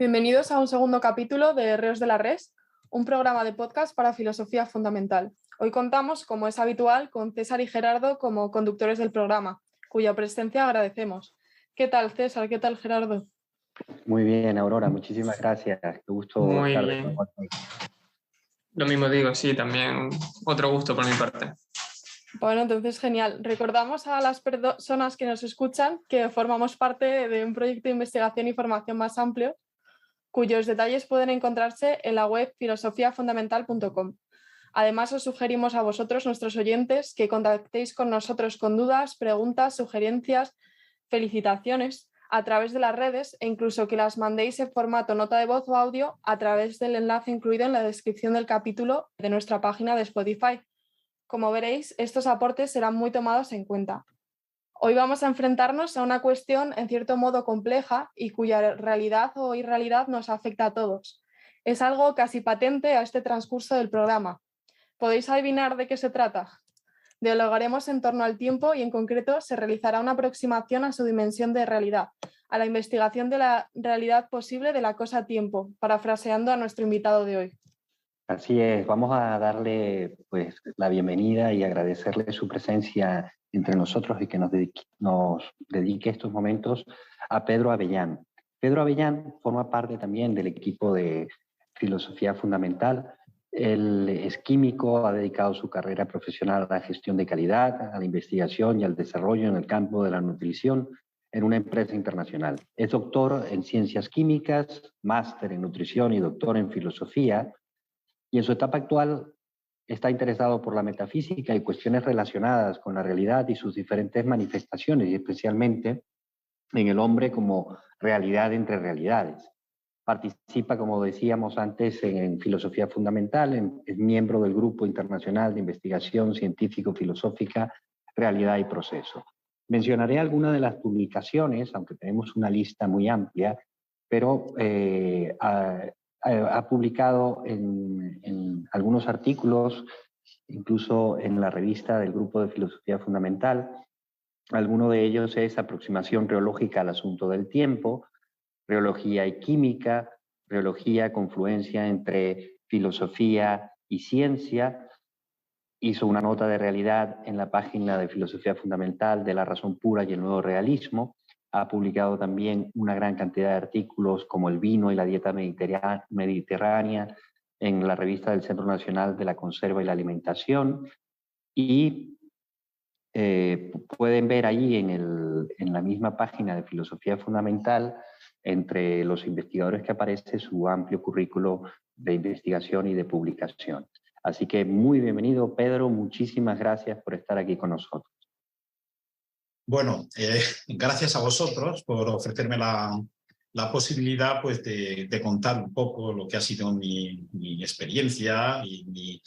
Bienvenidos a un segundo capítulo de Reos de la Res, un programa de podcast para filosofía fundamental. Hoy contamos, como es habitual, con César y Gerardo como conductores del programa, cuya presencia agradecemos. ¿Qué tal, César? ¿Qué tal, Gerardo? Muy bien, Aurora, muchísimas gracias. Qué gusto Muy estar de bien. nuevo aquí. Lo mismo digo, sí, también otro gusto por mi parte. Bueno, entonces genial. Recordamos a las personas que nos escuchan que formamos parte de un proyecto de investigación y formación más amplio, cuyos detalles pueden encontrarse en la web filosofiafundamental.com. Además, os sugerimos a vosotros, nuestros oyentes, que contactéis con nosotros con dudas, preguntas, sugerencias, felicitaciones a través de las redes e incluso que las mandéis en formato nota de voz o audio a través del enlace incluido en la descripción del capítulo de nuestra página de Spotify. Como veréis, estos aportes serán muy tomados en cuenta. Hoy vamos a enfrentarnos a una cuestión en cierto modo compleja y cuya realidad o irrealidad nos afecta a todos. Es algo casi patente a este transcurso del programa. ¿Podéis adivinar de qué se trata? Dialogaremos en torno al tiempo y en concreto se realizará una aproximación a su dimensión de realidad, a la investigación de la realidad posible de la cosa tiempo, parafraseando a nuestro invitado de hoy. Así es, vamos a darle pues, la bienvenida y agradecerle su presencia entre nosotros y que nos dedique estos momentos a Pedro Avellán. Pedro Avellán forma parte también del equipo de Filosofía Fundamental. Él es químico, ha dedicado su carrera profesional a la gestión de calidad, a la investigación y al desarrollo en el campo de la nutrición en una empresa internacional. Es doctor en ciencias químicas, máster en nutrición y doctor en filosofía. Y en su etapa actual está interesado por la metafísica y cuestiones relacionadas con la realidad y sus diferentes manifestaciones, y especialmente en el hombre como realidad entre realidades. Participa, como decíamos antes, en Filosofía Fundamental, es miembro del Grupo Internacional de Investigación Científico-Filosófica, Realidad y Proceso. Mencionaré algunas de las publicaciones, aunque tenemos una lista muy amplia, pero ha publicado en algunos artículos, incluso en la revista del Grupo de Filosofía Fundamental. Alguno de ellos es Aproximación reológica al asunto del tiempo, Reología y química, Reología, confluencia entre filosofía y ciencia. Hizo una nota de realidad en la página de Filosofía Fundamental de La razón pura y el nuevo realismo. Ha publicado también una gran cantidad de artículos como El vino y la dieta mediterránea en la revista del Centro Nacional de la Conserva y la Alimentación. Y pueden ver allí en la misma página de Filosofía Fundamental, entre los investigadores que aparece, su amplio currículo de investigación y de publicación. Así que muy bienvenido, Pedro. Muchísimas gracias por estar aquí con nosotros. Bueno, gracias a vosotros por ofrecerme la posibilidad pues, de contar un poco lo que ha sido mi experiencia y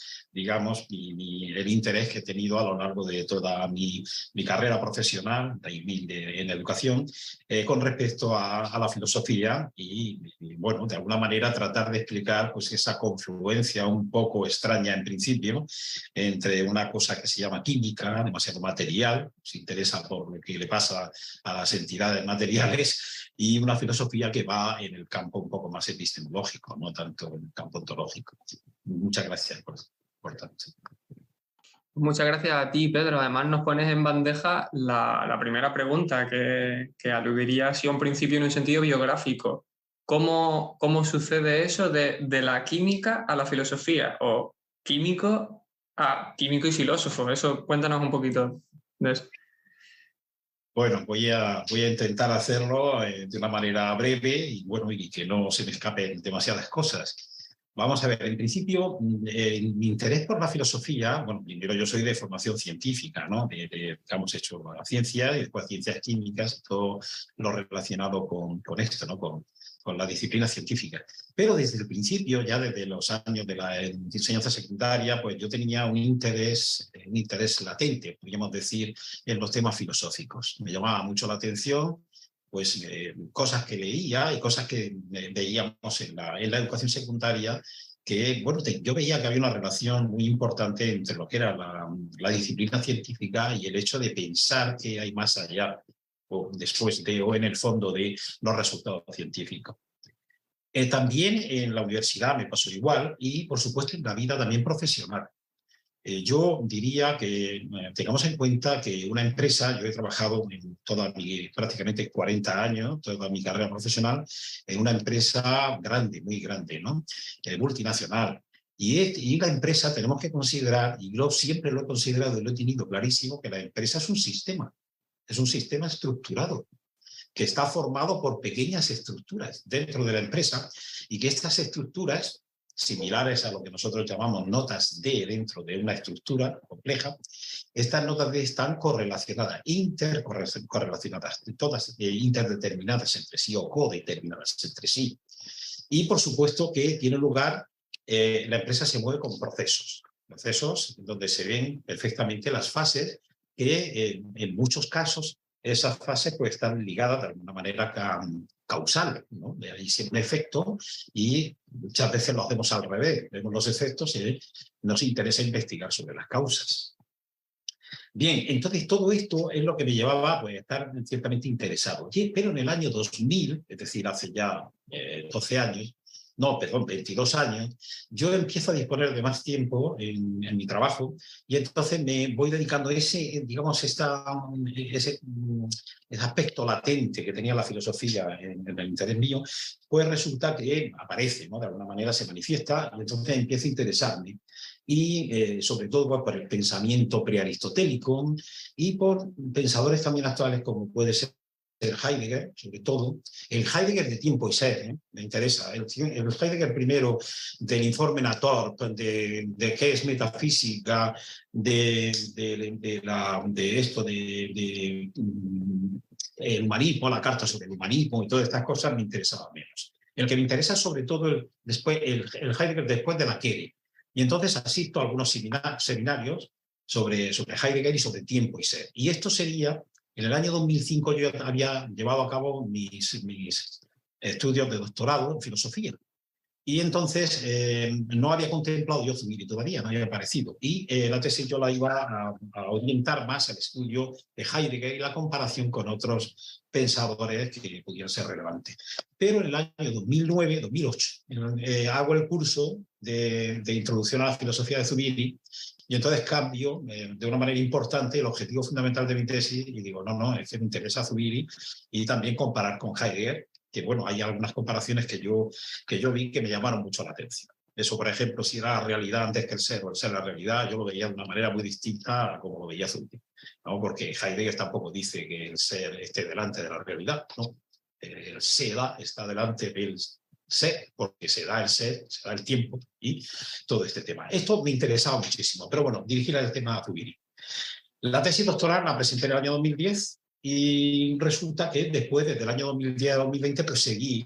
el interés que he tenido a lo largo de toda mi carrera profesional en educación con respecto a la filosofía y, bueno, de alguna manera tratar de explicar pues, esa confluencia un poco extraña en principio entre una cosa que se llama química, demasiado material, se interesa por lo que le pasa a las entidades materiales, y una filosofía que va en el campo un poco más epistemológico, no tanto en el campo ontológico. Muchas gracias por tanto. Muchas gracias a ti, Pedro. Además nos pones en bandeja la primera pregunta que aludiría así a un principio en un sentido biográfico. ¿Cómo sucede eso de la química a la filosofía? O químico a químico y filósofo. Eso, cuéntanos un poquito de eso. Bueno, voy a intentar hacerlo de una manera breve y, bueno, y que no se me escapen demasiadas cosas. Vamos a ver, en principio, mi interés por la filosofía, bueno, primero yo soy de formación científica, ¿no? Hemos hecho la ciencia y después ciencias químicas, todo lo relacionado con esto, ¿no? Con la disciplina científica. Pero desde el principio, ya desde los años de la enseñanza secundaria, pues yo tenía un interés latente, podríamos decir, en los temas filosóficos. Me llamaba mucho la atención pues, cosas que leía y cosas que veíamos en la educación secundaria, que bueno, yo veía que había una relación muy importante entre lo que era la disciplina científica y el hecho de pensar que hay más allá o después de o en el fondo de los resultados científicos. También en la universidad me pasó igual y, por supuesto, en la vida también profesional. Yo diría que tengamos en cuenta que una empresa, yo he trabajado en prácticamente 40 años, toda mi carrera profesional, en una empresa grande, muy grande, ¿no? Multinacional. Y la empresa tenemos que considerar, y yo siempre lo he considerado y lo he tenido clarísimo, que la empresa es un sistema estructurado, que está formado por pequeñas estructuras dentro de la empresa y que estas estructuras, similares a lo que nosotros llamamos notas D dentro de una estructura compleja, estas notas D están correlacionadas, intercorrelacionadas, todas interdeterminadas entre sí o codeterminadas entre sí. Y por supuesto que tiene lugar, la empresa se mueve con procesos donde se ven perfectamente las fases que en muchos casos esas fases pues, están ligadas de alguna manera causal, ¿no? De ahí siempre efecto y muchas veces lo hacemos al revés. Vemos los efectos y nos interesa investigar sobre las causas. Bien, entonces todo esto es lo que me llevaba pues, a estar ciertamente interesado. Pero en el año 2000, es decir, hace ya 12 años, no, perdón, 22 años, yo empiezo a disponer de más tiempo en mi trabajo y entonces me voy dedicando ese aspecto latente que tenía la filosofía en el interés mío, pues resulta que aparece, ¿no? De alguna manera se manifiesta y entonces empieza a interesarme. Y sobre todo pues, por el pensamiento prearistotélico y por pensadores también actuales como puede ser Heidegger, sobre todo, el Heidegger de tiempo y ser, me interesa, el Heidegger primero del informe Nator, de qué es metafísica, el humanismo, la carta sobre el humanismo y todas estas cosas me interesaban menos. El que me interesa sobre todo el Heidegger después de la Quere. Y entonces asisto a algunos seminarios sobre Heidegger y sobre tiempo y ser. Y esto sería... En el año 2005 yo había llevado a cabo mis estudios de doctorado en filosofía. Y entonces no había contemplado yo Zubiri todavía, no había aparecido. Y la tesis yo la iba a orientar más al estudio de Heidegger y la comparación con otros pensadores que pudieran ser relevantes. Pero en el año 2009-2008 hago el curso de introducción a la filosofía de Zubiri. Y entonces cambio de una manera importante el objetivo fundamental de mi tesis y digo, no, es que me interesa Zubiri y también comparar con Heidegger, que bueno, hay algunas comparaciones que yo vi que me llamaron mucho la atención. Eso, por ejemplo, si era la realidad antes que el ser o el ser la realidad, yo lo veía de una manera muy distinta a como lo veía Zubiri, ¿no? Porque Heidegger tampoco dice que el ser esté delante de la realidad, ¿no? El seda está delante del ser, porque se da el ser, se da el tiempo y todo este tema. Esto me interesaba muchísimo, pero bueno, dirigir el tema a Zubiri. La tesis doctoral la presenté en el año 2010 y resulta que después, desde el año 2010 a 2020, pues seguí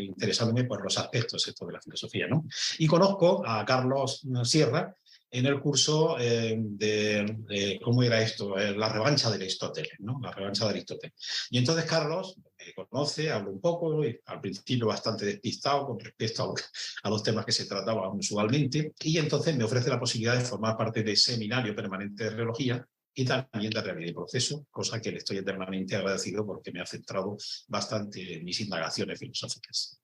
interesándome por los aspectos estos de la filosofía, ¿no? Y conozco a Carlos Sierra en el curso ¿cómo era esto? La revancha de Aristóteles, ¿no? La revancha de Aristóteles. Y entonces Carlos me conoce, habla un poco, y al principio bastante despistado con respecto a los temas que se trataban usualmente, y entonces me ofrece la posibilidad de formar parte del seminario permanente de reología y también de realidad y proceso, cosa que le estoy eternamente agradecido porque me ha centrado bastante en mis indagaciones filosóficas.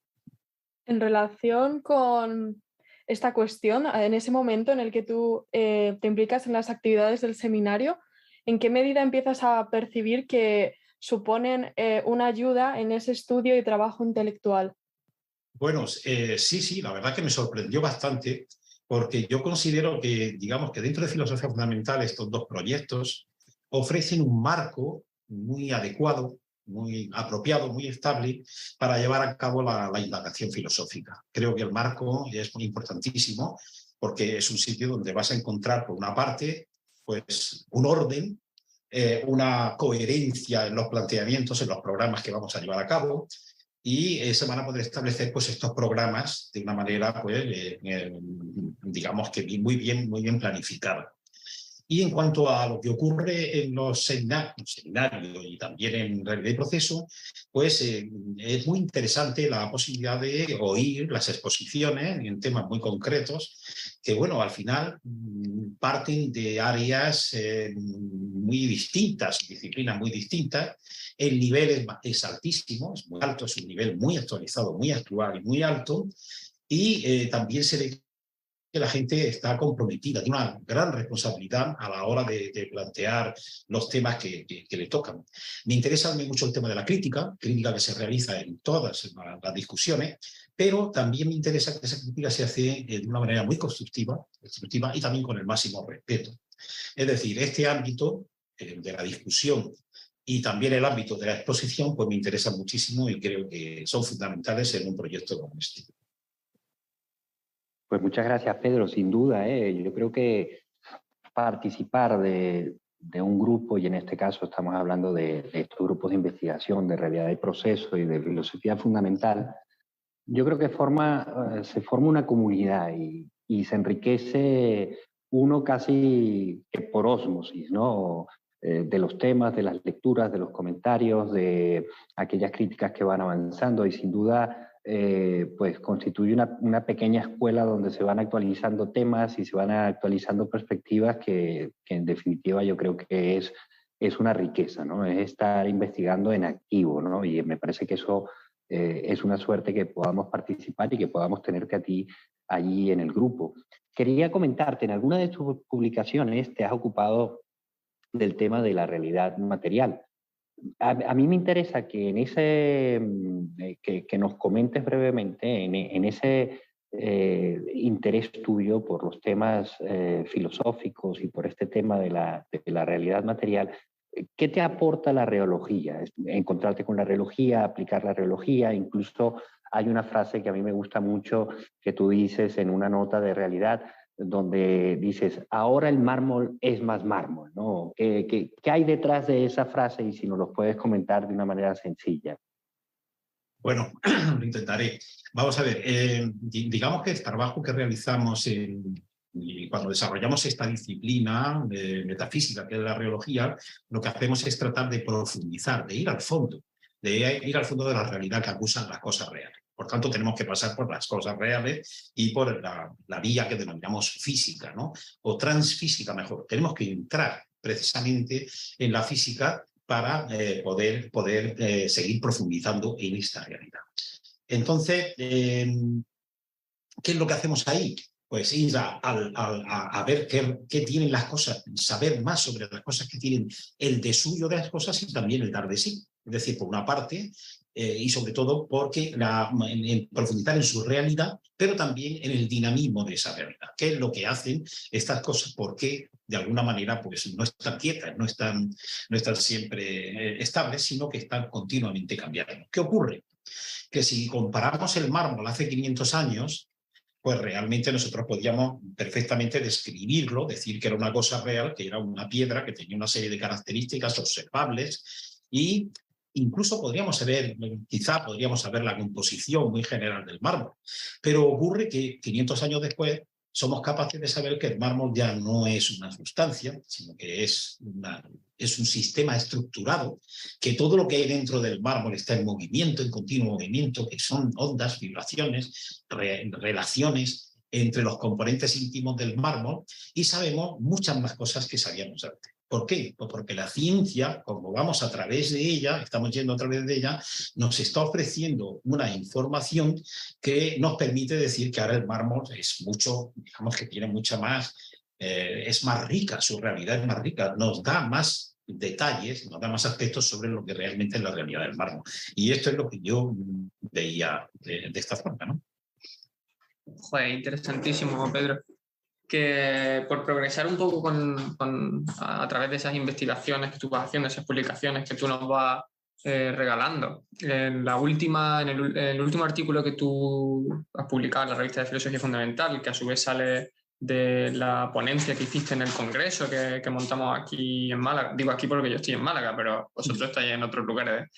En relación con esta cuestión, en ese momento en el que tú te implicas en las actividades del seminario, ¿en qué medida empiezas a percibir que suponen una ayuda en ese estudio y trabajo intelectual? Bueno, sí, la verdad que me sorprendió bastante porque yo considero que, digamos, que dentro de Filosofía Fundamental estos dos proyectos ofrecen un marco muy adecuado, muy apropiado, muy estable para llevar a cabo la indagación filosófica. Creo que el marco es muy importantísimo porque es un sitio donde vas a encontrar, por una parte, pues un orden, una coherencia en los planteamientos, en los programas que vamos a llevar a cabo, y se van a poder establecer pues, estos programas de una manera, pues, digamos que muy bien planificada. Y en cuanto a lo que ocurre en los seminarios y también en realidad y proceso, pues es muy interesante la posibilidad de oír las exposiciones en temas muy concretos que, bueno, al final parten de áreas muy distintas, disciplinas muy distintas. El nivel es altísimo, es muy alto, es un nivel muy actualizado, muy actual y muy alto. Y también se ve que la gente está comprometida, tiene una gran responsabilidad a la hora de plantear los temas que le tocan. Me interesa mucho el tema de la crítica que se realiza en todas las discusiones, pero también me interesa que esa crítica se hace de una manera muy constructiva y también con el máximo respeto. Es decir, este ámbito de la discusión y también el ámbito de la exposición, pues me interesa muchísimo y creo que son fundamentales en un proyecto como este. Pues muchas gracias, Pedro, sin duda. Yo creo que participar de un grupo, y en este caso estamos hablando de estos grupos de investigación, de realidad y proceso y de filosofía fundamental, yo creo que se forma una comunidad y se enriquece uno casi que por ósmosis, ¿no? De los temas, de las lecturas, de los comentarios, de aquellas críticas que van avanzando y sin duda pues constituye una pequeña escuela donde se van actualizando temas y se van actualizando perspectivas que en definitiva yo creo que es una riqueza, ¿no? Es estar investigando en activo, ¿no? Y me parece que eso es una suerte que podamos participar y que podamos tenerte a ti allí en el grupo. Quería comentarte, en alguna de tus publicaciones te has ocupado del tema de la realidad material. A mí me interesa que en ese que nos comentes brevemente en ese interés tuyo por los temas filosóficos y por este tema de la realidad material. ¿Qué te aporta la reología? Encontrarte con la reología, aplicar la reología, incluso hay una frase que a mí me gusta mucho que tú dices en una nota de realidad donde dices, ahora el mármol es más mármol, ¿no? ¿Qué hay detrás de esa frase? Y si nos lo puedes comentar de una manera sencilla. Bueno, lo intentaré. Vamos a ver, digamos que el trabajo que realizamos cuando desarrollamos esta disciplina metafísica que es la reología, lo que hacemos es tratar de profundizar, de ir al fondo de la realidad que acusan las cosas reales. Por tanto, tenemos que pasar por las cosas reales y por la vía que denominamos física, ¿no? O transfísica mejor. Tenemos que entrar precisamente en la física para poder seguir profundizando en esta realidad. Entonces, ¿qué es lo que hacemos ahí? Pues ir a ver qué tienen las cosas, saber más sobre las cosas que tienen el de suyo de las cosas y también el dar de sí. Es decir, por una parte, y sobre todo porque en profundizar en su realidad, pero también en el dinamismo de esa realidad. ¿Qué es lo que hacen estas cosas? Porque de alguna manera pues, no están quietas, no están siempre estables, sino que están continuamente cambiando. ¿Qué ocurre? Que si comparamos el mármol hace 500 años, pues realmente nosotros podíamos perfectamente describirlo, decir que era una cosa real, que era una piedra que tenía una serie de características observables y incluso quizá podríamos saber la composición muy general del mármol. Pero ocurre que 500 años después somos capaces de saber que el mármol ya no es una sustancia, sino que es un sistema estructurado, que todo lo que hay dentro del mármol está en movimiento, en continuo movimiento, que son ondas, vibraciones, relaciones entre los componentes íntimos del mármol, y sabemos muchas más cosas que sabíamos antes. ¿Por qué? Pues porque la ciencia, como vamos a través de ella, estamos yendo a través de ella, nos está ofreciendo una información que nos permite decir que ahora el mármol es mucho, digamos que tiene mucha más, es más rica, su realidad es más rica, nos da más detalles, nos da más aspectos sobre lo que realmente es la realidad del mármol. Y esto es lo que yo veía de esta forma, ¿no? Joder, interesantísimo, Pedro. Que por progresar un poco a través de esas investigaciones que tú vas haciendo, esas publicaciones que tú nos vas regalando. En el último artículo que tú has publicado en la revista de Filosofía Fundamental, que a su vez sale de la ponencia que hiciste en el congreso que montamos aquí en Málaga. Digo aquí porque yo estoy en Málaga, pero vosotros estáis en otros lugares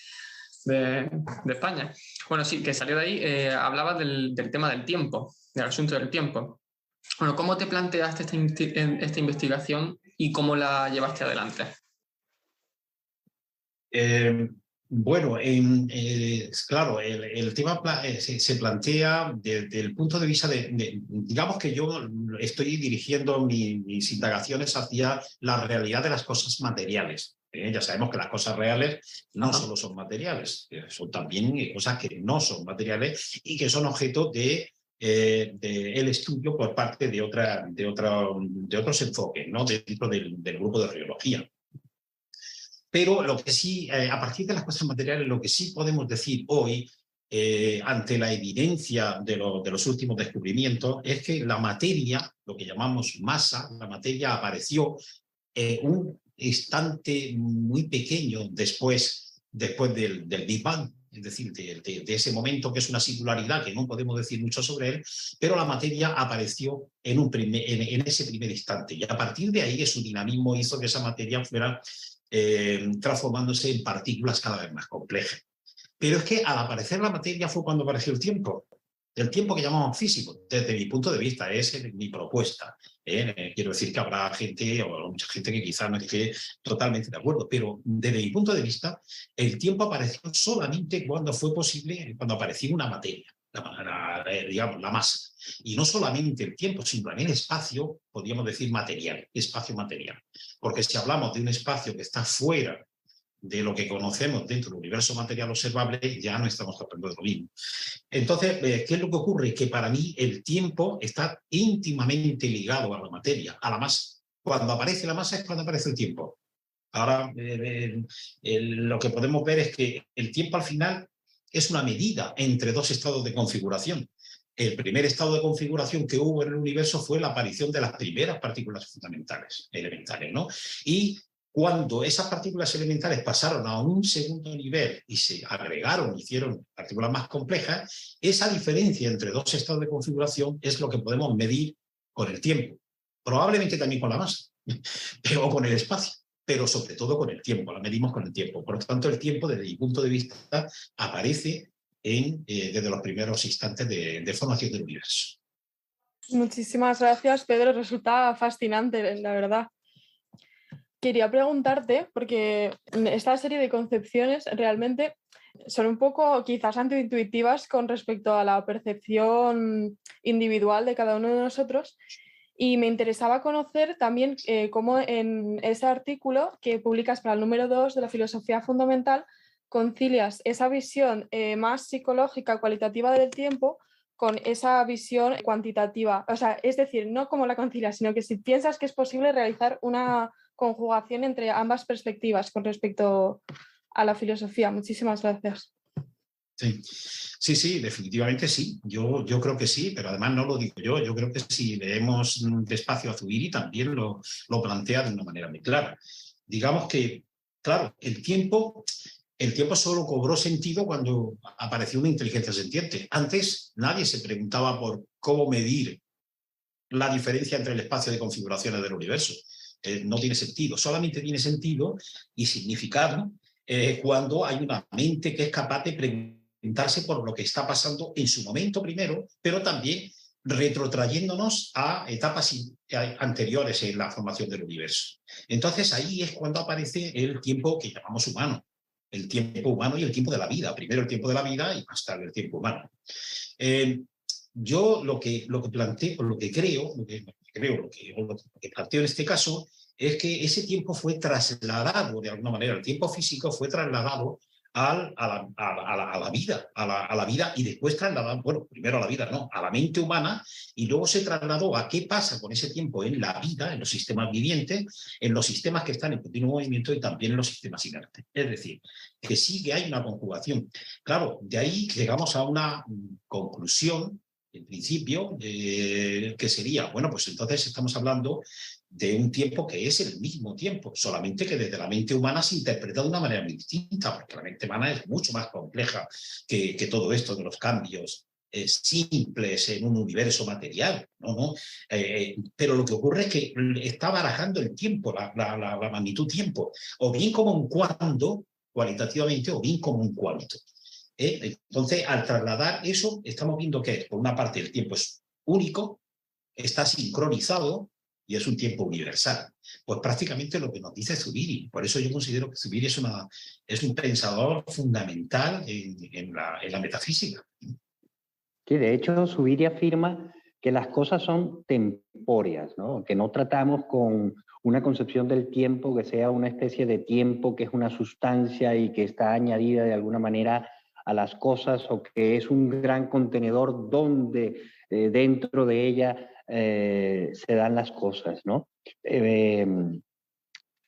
de España. Bueno, sí, que salió de ahí, hablabas del tema del tiempo, del asunto del tiempo. Bueno, ¿cómo te planteaste esta investigación y cómo la llevaste adelante? Bueno, claro, el tema se plantea desde el punto de vista digamos que yo estoy dirigiendo mis indagaciones hacia la realidad de las cosas materiales. Ya sabemos que las cosas reales no solo son materiales, son también cosas que no son materiales y que son objeto de el estudio por parte de otros enfoques, ¿no? Dentro del grupo de geología. Pero lo que sí, a partir de las cosas materiales, lo que sí podemos decir hoy, ante la evidencia de los últimos descubrimientos, es que la materia, lo que llamamos masa, la materia apareció un instante muy pequeño después del Big Bang, es decir, de ese momento que es una singularidad que no podemos decir mucho sobre él, pero la materia apareció en ese primer instante. Y a partir de ahí, su dinamismo hizo que esa materia fuera transformándose en partículas cada vez más complejas. Pero es que al aparecer la materia fue cuando apareció el tiempo que llamamos físico. Desde mi punto de vista, es mi propuesta. Quiero decir que habrá gente, o mucha gente que quizá no esté totalmente de acuerdo, pero desde mi punto de vista, el tiempo apareció solamente cuando fue posible, cuando apareció una materia, digamos, la masa. Y no solamente el tiempo, sino también el espacio, podríamos decir material, espacio material. Porque si hablamos de un espacio que está fuera de lo que conocemos dentro del universo material observable, ya no estamos hablando de lo mismo. Entonces, ¿qué es lo que ocurre? Que para mí el tiempo está íntimamente ligado a la materia, a la masa. Cuando aparece la masa es cuando aparece el tiempo. Ahora, lo que podemos ver es que el tiempo al final es una medida entre dos estados de configuración. El primer estado de configuración que hubo en el universo fue la aparición de las primeras partículas fundamentales, elementales, ¿no? Y cuando esas partículas elementales pasaron a un segundo nivel y se agregaron, hicieron partículas más complejas, esa diferencia entre dos estados de configuración es lo que podemos medir con el tiempo. Probablemente también con la masa, pero con el espacio, pero sobre todo con el tiempo, la medimos con el tiempo. Por lo tanto, el tiempo, desde mi punto de vista, aparece desde los primeros instantes de formación del universo. Muchísimas gracias, Pedro. Resulta fascinante, la verdad. Quería preguntarte, porque esta serie de concepciones realmente son un poco quizás antiintuitivas con respecto a la percepción individual de cada uno de nosotros, y me interesaba conocer también cómo en ese artículo que publicas para el número 2 de la filosofía fundamental concilias esa visión más psicológica, cualitativa del tiempo con esa visión cuantitativa. O sea, es decir, no como la concilias, sino que si piensas que es posible realizar una conjugación entre ambas perspectivas con respecto a la filosofía. Muchísimas gracias. Sí, definitivamente sí. Yo creo que sí, pero además no lo digo yo. Yo creo que si leemos Despacio a Zubiri también lo plantea de una manera muy clara. Digamos que, claro, el tiempo solo cobró sentido cuando apareció una inteligencia sintiente. Antes nadie se preguntaba por cómo medir la diferencia entre el espacio de configuraciones del universo. No tiene sentido. Solamente tiene sentido y significado cuando hay una mente que es capaz de preguntarse por lo que está pasando en su momento primero, pero también retrotrayéndonos a etapas anteriores en la formación del universo. Entonces ahí es cuando aparece el tiempo que llamamos humano, el tiempo humano y el tiempo de la vida. Primero el tiempo de la vida y más tarde el tiempo humano. Yo lo que planteo, lo que planteo en este caso es que ese tiempo fue trasladado, de alguna manera, el tiempo físico fue trasladado a la vida y después trasladado, bueno, primero a la vida, no, a la mente humana, y luego se trasladó a qué pasa con ese tiempo en la vida, en los sistemas vivientes, en los sistemas que están en continuo movimiento y también en los sistemas inertes. Es decir, que sí que hay una conjugación. Claro, de ahí llegamos a una conclusión, en principio, que sería, bueno, pues entonces estamos hablando de un tiempo que es el mismo tiempo, solamente que desde la mente humana se interpreta de una manera muy distinta, porque la mente humana es mucho más compleja que todo esto de los cambios simples en un universo material, ¿no? Pero lo que ocurre es que está barajando el tiempo, la magnitud tiempo, o bien como un cuándo, cualitativamente, o bien como un cuánto. Entonces, al trasladar eso, estamos viendo que, por una parte, el tiempo es único, está sincronizado, y es un tiempo universal. Pues prácticamente lo que nos dice Zubiri. Por eso yo considero que Zubiri es un pensador fundamental en la metafísica. Sí, de hecho, Zubiri afirma que las cosas son tempóreas, ¿no? Que no tratamos con una concepción del tiempo que sea una especie de tiempo que es una sustancia y que está añadida de alguna manera a las cosas, o que es un gran contenedor donde dentro de ella se dan las cosas, ¿no?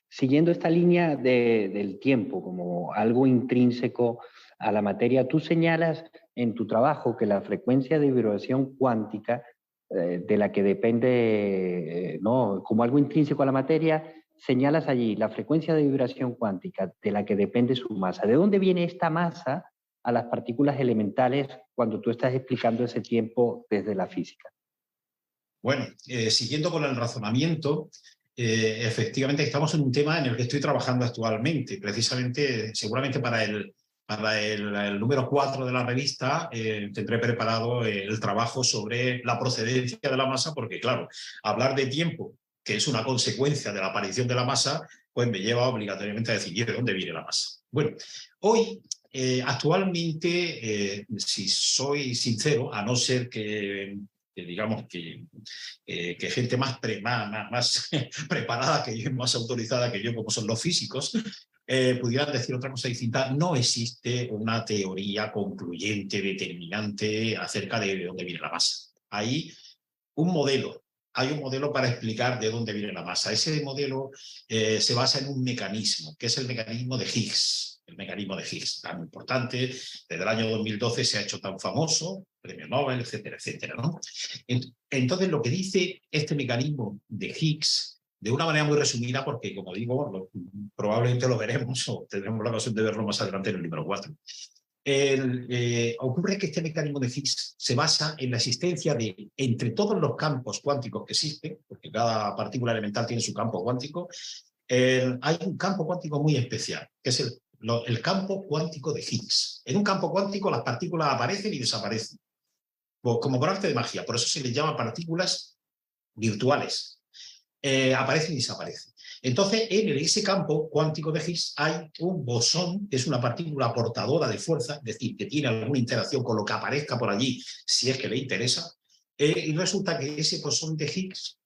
Siguiendo esta línea del tiempo como algo intrínseco a la materia, tú señalas en tu trabajo que la frecuencia de vibración cuántica, de la que depende, ¿no? Como algo intrínseco a la materia, señalas allí la frecuencia de vibración cuántica de la que depende su masa. ¿De dónde viene esta masa a las partículas elementales cuando tú estás explicando ese tiempo desde la física? Bueno, siguiendo con el razonamiento, efectivamente estamos en un tema en el que estoy trabajando actualmente. Precisamente, seguramente para el número 4 de la revista tendré preparado el trabajo sobre la procedencia de la masa, porque claro, hablar de tiempo, que es una consecuencia de la aparición de la masa, pues me lleva obligatoriamente a decidir de dónde viene la masa. Bueno, hoy, actualmente, si soy sincero, a no ser que digamos que gente más preparada que yo, más autorizada que yo, como son los físicos, pudieran decir otra cosa distinta. No existe una teoría concluyente, determinante acerca de dónde viene la masa. Hay un modelo para explicar de dónde viene la masa. Ese modelo se basa en un mecanismo, que es el mecanismo de Higgs. El mecanismo de Higgs, tan importante, desde el año 2012 se ha hecho tan famoso, premio Nobel, etcétera, etcétera, ¿no? Entonces, lo que dice este mecanismo de Higgs, de una manera muy resumida, porque, como digo, probablemente lo veremos o tendremos la ocasión de verlo más adelante en el libro 4. Ocurre que este mecanismo de Higgs se basa en la existencia de, entre todos los campos cuánticos que existen, porque cada partícula elemental tiene su campo cuántico, hay un campo cuántico muy especial, que es el campo cuántico de Higgs. En un campo cuántico las partículas aparecen y desaparecen, como por arte de magia. Por eso se les llama partículas virtuales. Aparecen y desaparecen. Entonces, en ese campo cuántico de Higgs hay un bosón, que es una partícula portadora de fuerza, es decir, que tiene alguna interacción con lo que aparezca por allí, si es que le interesa, y resulta que ese bosón de Higgs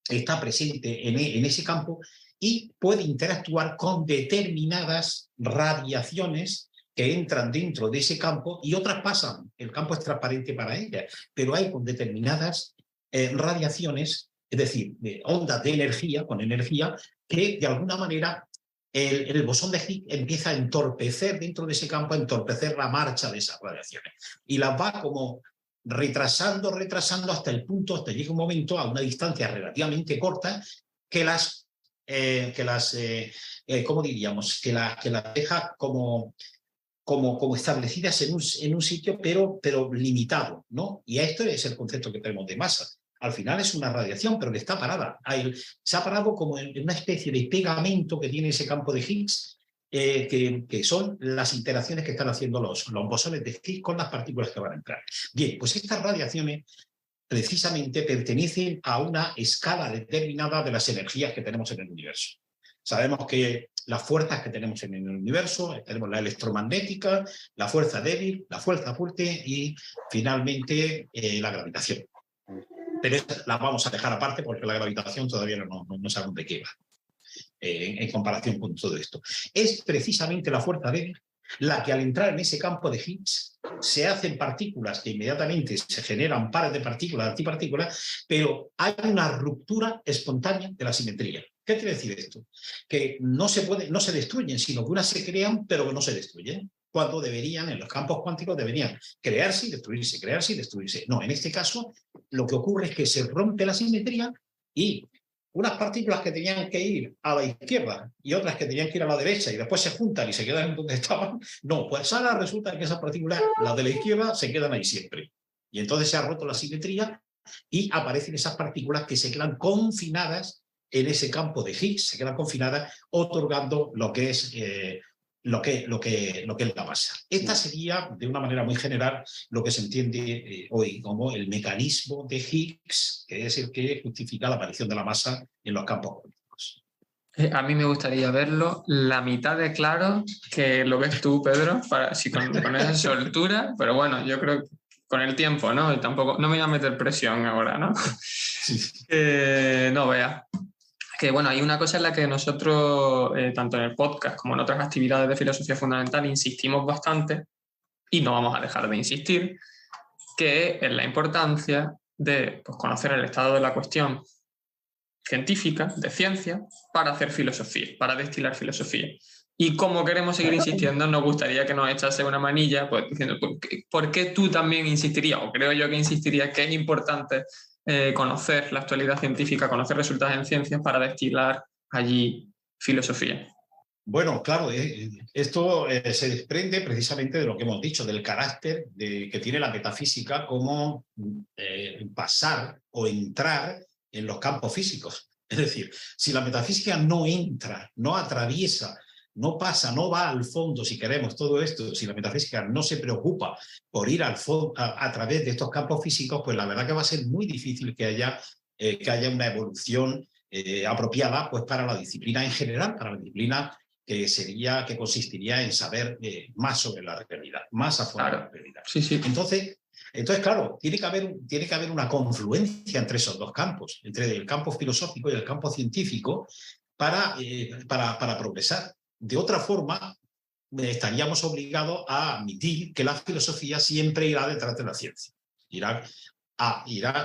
está presente en ese campo y puede interactuar con determinadas radiaciones que entran dentro de ese campo y otras pasan. El campo es transparente para ellas, pero hay con determinadas radiaciones, es decir, de ondas de energía, con energía, que de alguna manera el bosón de Higgs empieza a entorpecer dentro de ese campo, a entorpecer la marcha de esas radiaciones. Y las va como retrasando hasta el punto, hasta llega un momento a una distancia relativamente corta que ¿cómo diríamos? Que las deja como establecidas en un sitio, pero limitado, ¿no? Y esto es el concepto que tenemos de masa. Al final es una radiación, pero que está parada. Se ha parado como en una especie de pegamento que tiene ese campo de Higgs, que son las interacciones que están haciendo los bosones de Higgs con las partículas que van a entrar. Bien, pues estas radiaciones precisamente pertenecen a una escala determinada de las energías que tenemos en el universo. Sabemos que las fuerzas que tenemos en el universo, tenemos la electromagnética, la fuerza débil, la fuerza fuerte y finalmente la gravitación. Pero la vamos a dejar aparte porque la gravitación todavía no sabemos de qué va en comparación con todo esto. Es precisamente la fuerza débil la que al entrar en ese campo de Higgs se hacen partículas que inmediatamente se generan pares de partículas, antipartículas, pero hay una ruptura espontánea de la simetría. ¿Qué quiere decir esto? Que no se destruyen, sino que unas se crean, pero que no se destruyen. Cuando deberían, en los campos cuánticos, deberían crearse y destruirse, crearse y destruirse. No, en este caso, lo que ocurre es que se rompe la simetría y unas partículas que tenían que ir a la izquierda y otras que tenían que ir a la derecha y después se juntan y se quedan donde estaban. No, pues ahora resulta que esas partículas, las de la izquierda, se quedan ahí siempre. Y entonces se ha roto la simetría y aparecen esas partículas que se quedan confinadas en ese campo de Higgs, se quedan confinadas, otorgando lo que es lo que es la masa. Esta sería, de una manera muy general, lo que se entiende hoy como el mecanismo de Higgs, que es el que justifica la aparición de la masa en los campos cuánticos. A mí me gustaría verlo la mitad de claro que lo ves tú, Pedro, con esa soltura, pero bueno, yo creo que con el tiempo, ¿no? Y tampoco, no me voy a meter presión ahora, ¿no? Sí. No, vea. Que bueno, hay una cosa en la que nosotros, tanto en el podcast como en otras actividades de filosofía fundamental, insistimos bastante, y no vamos a dejar de insistir, que es la importancia de pues, conocer el estado de la cuestión científica, de ciencia, para hacer filosofía, para destilar filosofía. Y como queremos seguir insistiendo, nos gustaría que nos echase una manilla, pues diciendo, ¿por qué tú también insistirías? O creo yo que insistirías que es importante conocer la actualidad científica, conocer resultados en ciencias para destilar allí filosofía. Bueno, claro, esto se desprende precisamente de lo que hemos dicho, del carácter que tiene la metafísica como pasar o entrar en los campos físicos. Es decir, si la metafísica no entra, no atraviesa, no pasa, no va al fondo, si queremos todo esto, si la metafísica no se preocupa por ir al fondo a través de estos campos físicos, pues la verdad que va a ser muy difícil que haya una evolución apropiada pues, para la disciplina en general, para la disciplina que consistiría en saber más sobre la realidad, más a fondo de la realidad. Sí, sí. Entonces, claro, tiene que haber una confluencia entre esos dos campos, entre el campo filosófico y el campo científico, para progresar. De otra forma, estaríamos obligados a admitir que la filosofía siempre irá detrás de la ciencia, irá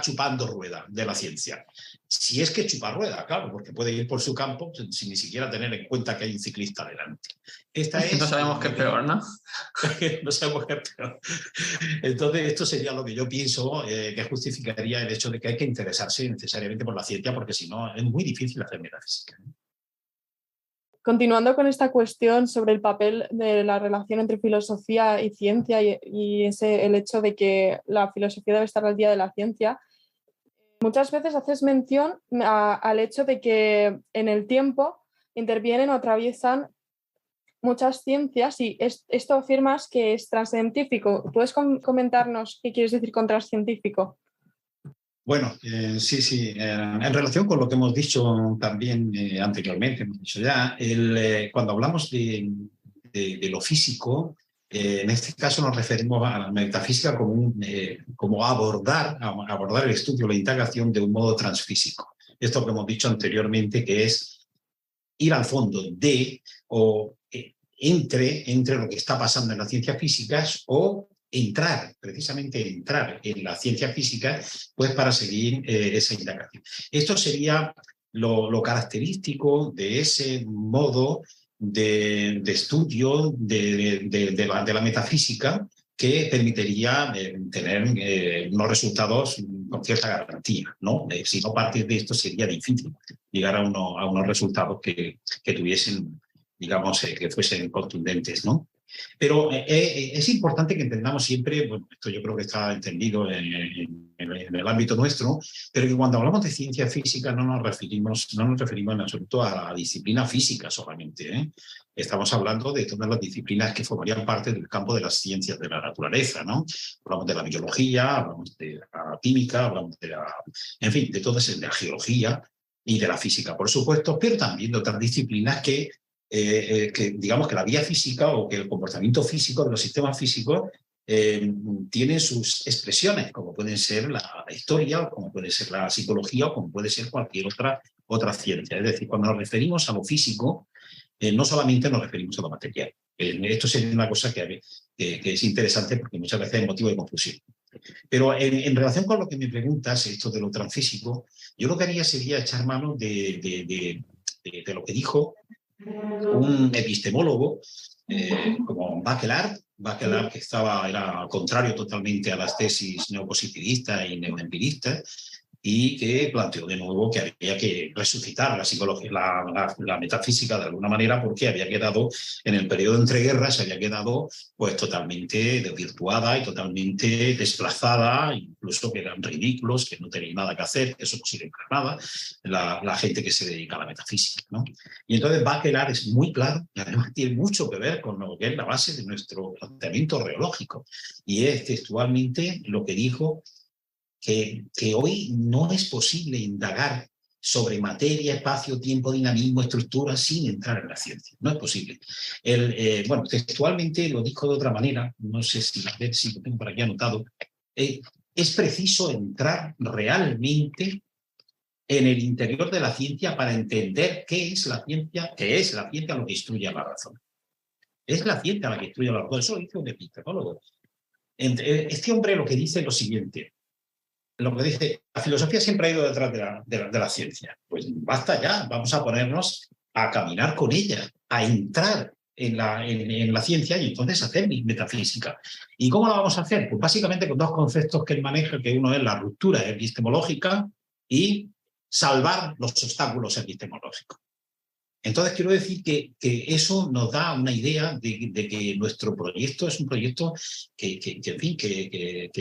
chupando rueda de la ciencia. Si es que chupa rueda, claro, porque puede ir por su campo sin ni siquiera tener en cuenta que hay un ciclista delante. No sabemos qué es peor, ¿no? No sabemos qué es peor. Entonces, esto sería lo que yo pienso que justificaría el hecho de que hay que interesarse necesariamente por la ciencia, porque si no, es muy difícil hacer metafísica. Continuando con esta cuestión sobre el papel de la relación entre filosofía y ciencia y el hecho de que la filosofía debe estar al día de la ciencia, muchas veces haces mención al hecho de que en el tiempo intervienen o atraviesan muchas ciencias y esto afirmas que es transcientífico. ¿Puedes comentarnos qué quieres decir con transcientífico? Bueno, sí. En relación con lo que hemos dicho también anteriormente, hemos dicho ya, cuando hablamos de lo físico, en este caso nos referimos a la metafísica como abordar el estudio, la indagación de un modo transfísico. Esto que hemos dicho anteriormente, que es ir al fondo entre lo que está pasando en las ciencias físicas o precisamente entrar en la ciencia física, pues para seguir esa indagación. Esto sería lo característico de ese modo de estudio de la metafísica que permitiría tener unos resultados con cierta garantía, ¿no? Si no partir de esto sería difícil llegar a unos resultados que tuviesen, digamos, que fuesen contundentes, ¿no? Pero es importante que entendamos siempre, bueno, esto yo creo que está entendido en el ámbito nuestro, pero que cuando hablamos de ciencia física no nos referimos en absoluto a la disciplina física solamente, ¿eh? Estamos hablando de todas las disciplinas que formarían parte del campo de las ciencias de la naturaleza, ¿no? Hablamos de la biología, hablamos de la química, hablamos en fin, de todas, de la geología y de la física, por supuesto, pero también de otras disciplinas que digamos que la vía física o que el comportamiento físico de los sistemas físicos tiene sus expresiones, como pueden ser la historia, o como puede ser la psicología, o como puede ser cualquier otra ciencia. Es decir, cuando nos referimos a lo físico, no solamente nos referimos a lo material. Esto sería una cosa que es interesante porque muchas veces es motivo de confusión. Pero en relación con lo que me preguntas, esto de lo transfísico, yo lo que haría sería echar mano de lo que dijo un epistemólogo como Bachelard, que era contrario totalmente a las tesis neopositivistas y neoempiristas, y que planteó de nuevo que había que resucitar la psicología, la metafísica de alguna manera, porque había quedado, en el periodo entre guerras, había quedado pues totalmente desvirtuada y totalmente desplazada, incluso que eran ridículos, que no tenían nada que hacer, que eso no sirve para nada, la gente que se dedica a la metafísica, ¿no? Y entonces Bachelard es muy claro, y además tiene mucho que ver con lo que es la base de nuestro planteamiento reológico, y es textualmente lo que dijo, que hoy no es posible indagar sobre materia, espacio, tiempo, dinamismo, estructura, sin entrar en la ciencia. No es posible. Bueno, textualmente lo dijo de otra manera, no sé si lo tengo por aquí anotado. Es preciso entrar realmente en el interior de la ciencia para entender qué es la ciencia lo que instruye a la razón. Es la ciencia la que instruye a la razón. Eso lo dice un epistemólogo. Este hombre lo que dice es lo siguiente. Lo que dice, la filosofía siempre ha ido detrás de la ciencia. Pues basta ya, vamos a ponernos a caminar con ella, a entrar en la ciencia y entonces hacer metafísica. ¿Y cómo lo vamos a hacer? Pues básicamente con dos conceptos que él maneja, que uno es la ruptura epistemológica y salvar los obstáculos epistemológicos. Entonces quiero decir que eso nos da una idea de que nuestro proyecto es un proyecto que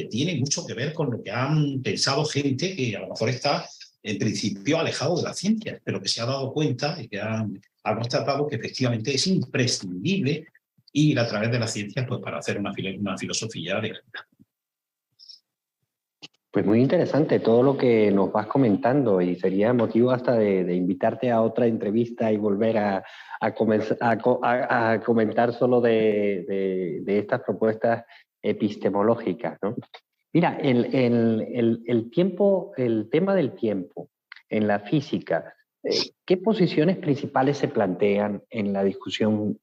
tiene mucho que ver con lo que han pensado gente que a lo mejor está en principio alejado de la ciencia, pero que se ha dado cuenta y que ha constatado que efectivamente es imprescindible ir a través de la ciencia pues, para hacer una filosofía de verdad. Pues muy interesante todo lo que nos vas comentando y sería motivo hasta de invitarte a otra entrevista y volver a comentar solo de estas propuestas epistemológicas, ¿no? Mira, el tema del tiempo en la física, ¿qué posiciones principales se plantean en la discusión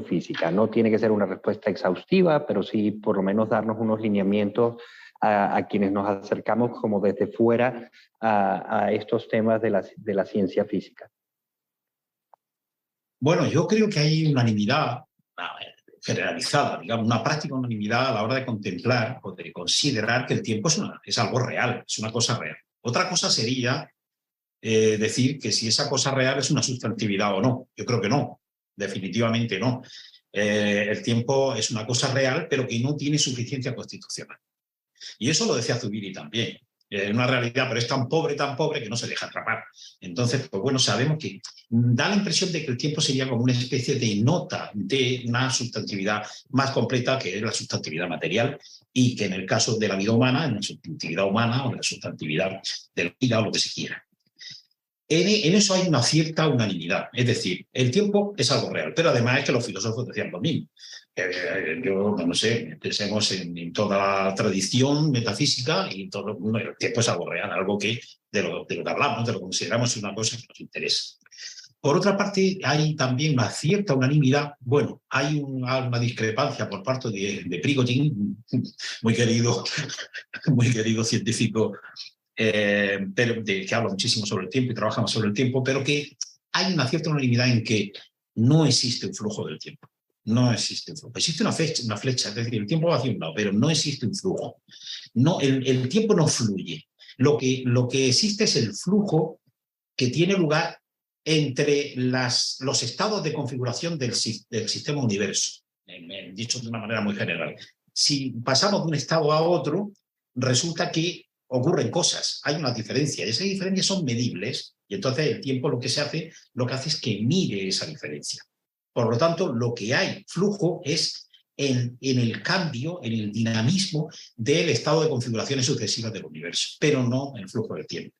física? No tiene que ser una respuesta exhaustiva, pero sí por lo menos darnos unos lineamientos a quienes nos acercamos como desde fuera a estos temas de la ciencia física. Bueno, yo creo que hay unanimidad generalizada, digamos, una práctica unanimidad a la hora de contemplar o de considerar que el tiempo es algo real, es una cosa real. Otra cosa sería decir que si esa cosa real es una sustantividad o no. Yo creo que no, definitivamente no. El tiempo es una cosa real, pero que no tiene suficiencia constitucional. Y eso lo decía Zubiri también. Es una realidad, pero es tan pobre que no se deja atrapar. Entonces, pues bueno, sabemos que da la impresión de que el tiempo sería como una especie de nota de una sustantividad más completa, que es la sustantividad material, y que en el caso de la vida humana, en la sustantividad humana o en la sustantividad de la vida o lo que se quiera. En eso hay una cierta unanimidad. Es decir, el tiempo es algo real, pero además es que los filósofos decían lo mismo. Yo no sé, pensemos en toda la tradición metafísica y todo el tiempo es algo real, algo que de lo que hablamos, de lo que consideramos una cosa que nos interesa. Por otra parte, hay también una cierta unanimidad. Bueno, hay una discrepancia por parte de Prigogine, muy querido científico, pero que habla muchísimo sobre el tiempo y trabaja más sobre el tiempo, pero que hay una cierta unanimidad en que no existe un flujo del tiempo. No existe un flujo. Existe una flecha, es decir, el tiempo va hacia un lado, pero no existe un flujo. No, el tiempo no fluye. Lo que existe es el flujo que tiene lugar entre los estados de configuración del sistema universo, dicho de una manera muy general. Si pasamos de un estado a otro, resulta que ocurren cosas, hay una diferencia, y esas diferencias son medibles, y entonces el tiempo lo que hace es que mide esa diferencia. Por lo tanto, lo que hay flujo es en el cambio, en el dinamismo del estado de configuraciones sucesivas del universo, pero no en el flujo del tiempo.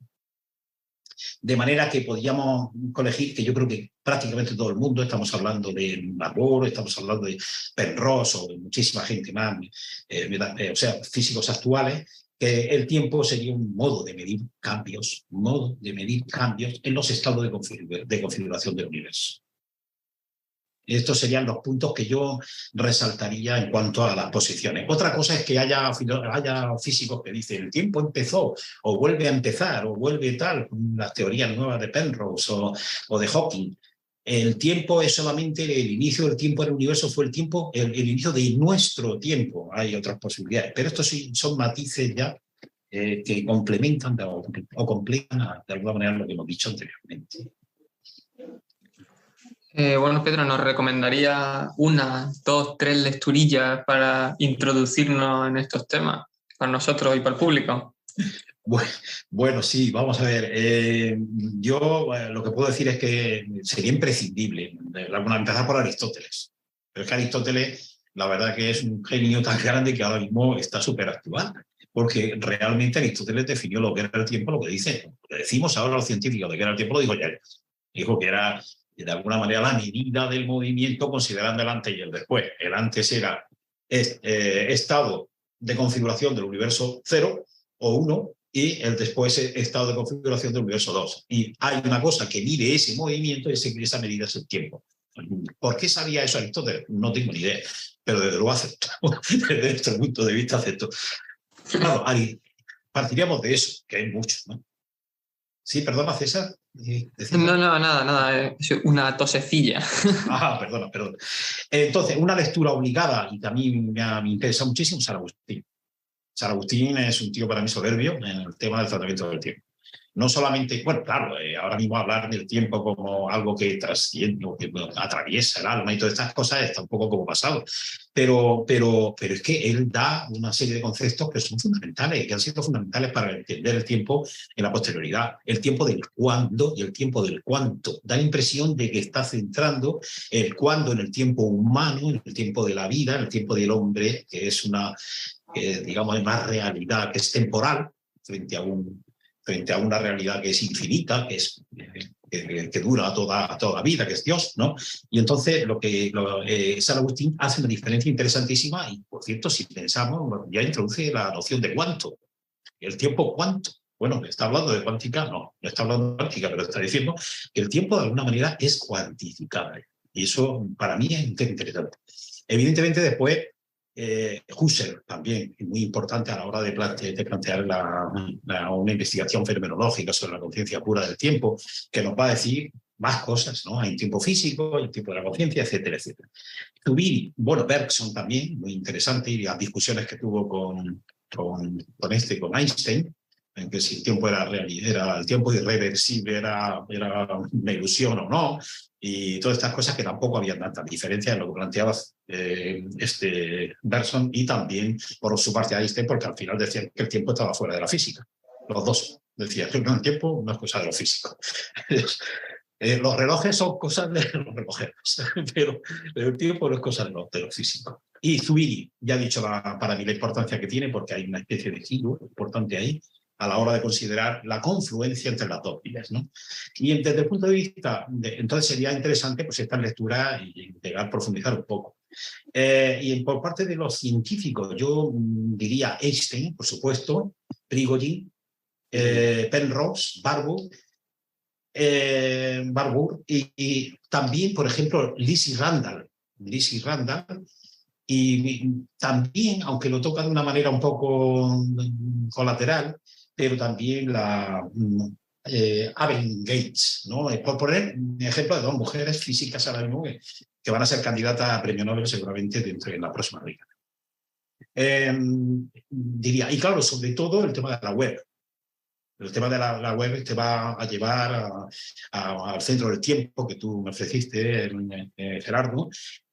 De manera que podríamos colegir que yo creo que prácticamente todo el mundo, estamos hablando de Marbour, estamos hablando de Penrose o de muchísima gente más, o sea, físicos actuales, que el tiempo sería un modo de medir cambios, en los estados de configuración del universo. Estos serían los puntos que yo resaltaría en cuanto a las posiciones. Otra cosa es que haya físicos que dicen el tiempo empezó o vuelve a empezar o vuelve tal, las teorías nuevas de Penrose o de Hawking. El tiempo es solamente el inicio del tiempo en el universo, fue el inicio de nuestro tiempo. Hay otras posibilidades, pero estos sí son matices ya que complementan o completan de alguna manera lo que hemos dicho anteriormente. Bueno, Pedro, ¿nos recomendaría 1, 2, 3 lecturillas para introducirnos en estos temas, para nosotros y para el público? Bueno, sí, vamos a ver. Yo lo que puedo decir es que sería imprescindible empezar por Aristóteles. Pero es que Aristóteles, la verdad que es un genio tan grande que ahora mismo está súper actual. Porque realmente Aristóteles definió lo que era el tiempo, lo que dice. Lo que decimos ahora los científicos de que era el tiempo, lo dijo ya. Dijo que era, de alguna manera, la medida del movimiento considerando el antes y el después. El antes era estado de configuración del universo 0 o 1, y el después estado de configuración del universo 2. Y hay una cosa que mide ese movimiento y esa medida es el tiempo. ¿Por qué sabía eso Aristóteles? No tengo ni idea, pero desde luego acepto. Desde nuestro punto de vista acepto. Claro, partiríamos de eso, que hay mucho, ¿no? Sí, perdona, César. No, nada, es una tosecilla. Perdona. Entonces, una lectura obligada, y que a mí me interesa muchísimo, San Agustín. San Agustín es un tío para mí soberbio en el tema del tratamiento del tiempo. No solamente, bueno, claro, ahora mismo hablar del tiempo como algo que trasciende, que atraviesa el alma y todas estas cosas está un poco como pasado. Pero es que él da una serie de conceptos que son fundamentales, que han sido fundamentales para entender el tiempo en la posterioridad. El tiempo del cuándo y el tiempo del cuánto. Da la impresión de que está centrando el cuándo en el tiempo humano, en el tiempo de la vida, en el tiempo del hombre, que es digamos, más realidad, que es temporal, frente a una realidad que es infinita, que dura toda la vida, que es Dios, ¿no? Y entonces San Agustín hace una diferencia interesantísima y, por cierto, si pensamos, ya introduce la noción de cuánto. ¿El tiempo cuánto? Bueno, ¿está hablando de cuántica? No está hablando de cuántica, pero está diciendo que el tiempo de alguna manera es cuantificable. Y eso para mí es interesante. Evidentemente después Husserl también es muy importante a la hora de plantear una investigación fenomenológica sobre la conciencia pura del tiempo, que nos va a decir más cosas, ¿no? Hay un tiempo físico, hay un tiempo de la conciencia, etcétera, etcétera. Zubiri, Bergson también, muy interesante, y las discusiones que tuvo con Einstein, en que si el tiempo el tiempo irreversible era una ilusión o no, y todas estas cosas que tampoco habían tanta diferencia en lo que planteaba Bergson, y también por su parte Einstein, porque al final decían que el tiempo estaba fuera de la física. Los dos decían que el tiempo no es cosa de lo físico. Los relojes son cosas de los relojeros, pero el tiempo no es cosa de lo físico. Y Zubiri, ya he dicho para mí la importancia que tiene, porque hay una especie de giro importante ahí a la hora de considerar la confluencia entre las dos vidas, ¿no? Y desde el punto de vista, entonces sería interesante pues esta lectura y llegar profundizar un poco. Y por parte de los científicos, yo diría Einstein, por supuesto, Prigogine, Penrose, Barbour, y también, por ejemplo, Lizzie Randall, y también, aunque lo toca de una manera un poco colateral, pero también Evelyn Gates, ¿no? Por poner un ejemplo de dos mujeres físicas ahora mismo que van a ser candidatas a premio Nobel seguramente dentro de la próxima década. Diría, y claro, sobre todo el tema de la web. El tema de la web te va a llevar al centro del tiempo que tú me ofreciste, Gerardo,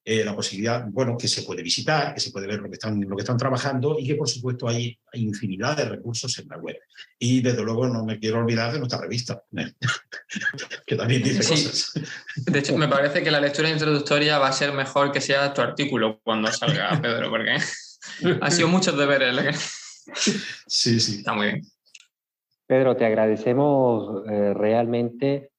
la posibilidad, bueno, que se puede visitar, que se puede ver lo que están trabajando, y que por supuesto hay infinidad de recursos en la web. Y desde luego no me quiero olvidar de nuestra revista, que también dice cosas. De hecho, me parece que la lectura introductoria va a ser mejor que sea tu artículo cuando salga, Pedro, porque ha sido muchos deberes. Sí. Está muy bien. Pedro, te agradecemos realmente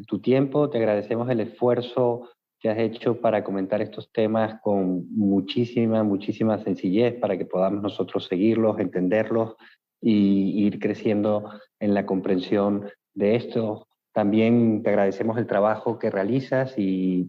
tu tiempo, te agradecemos el esfuerzo que has hecho para comentar estos temas con muchísima sencillez para que podamos nosotros seguirlos, entenderlos y ir creciendo en la comprensión de esto. También te agradecemos el trabajo que realizas y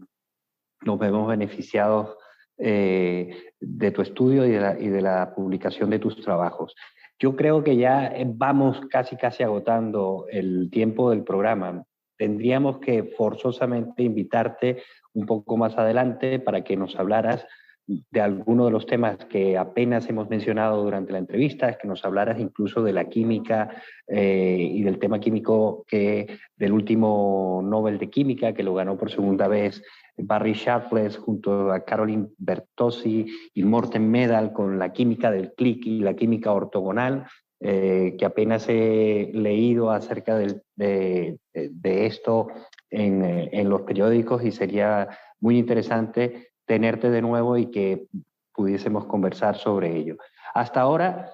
nos vemos beneficiados de tu estudio y de la publicación de tus trabajos. Yo creo que ya vamos casi agotando el tiempo del programa. Tendríamos que forzosamente invitarte un poco más adelante para que nos hablaras de alguno de los temas que apenas hemos mencionado durante la entrevista, es que nos hablaras incluso de la química y del tema químico del último Nobel de Química, que lo ganó por segunda vez Barry Sharpless junto a Caroline Bertozzi y Morten Medal con la química del clic y la química ortogonal, que apenas he leído acerca de esto en los periódicos y sería muy interesante tenerte de nuevo y que pudiésemos conversar sobre ello. Hasta ahora,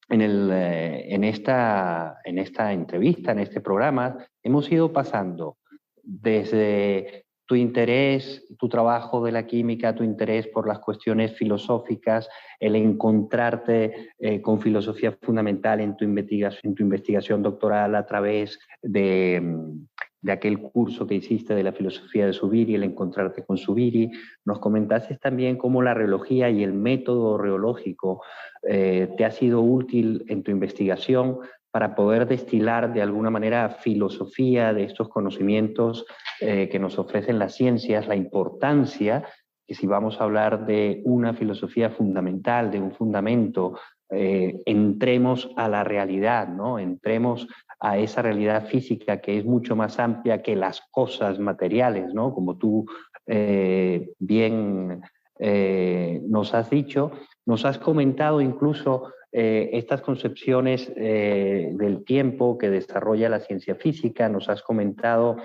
en esta entrevista, en este programa, hemos ido pasando desde tu interés, tu trabajo de la química, tu interés por las cuestiones filosóficas, el encontrarte con filosofía fundamental en tu investigación doctoral a través de aquel curso que hiciste de la filosofía de Zubiri, el encontrarte con Zubiri. Nos comentaste también cómo la reología y el método reológico te ha sido útil en tu investigación para poder destilar de alguna manera filosofía de estos conocimientos que nos ofrecen las ciencias, la importancia que si vamos a hablar de una filosofía fundamental, de un fundamento, entremos a la realidad, ¿no? Entremos a esa realidad física que es mucho más amplia que las cosas materiales, ¿no? Como tú bien nos has dicho, nos has comentado incluso estas concepciones del tiempo que desarrolla la ciencia física, nos has comentado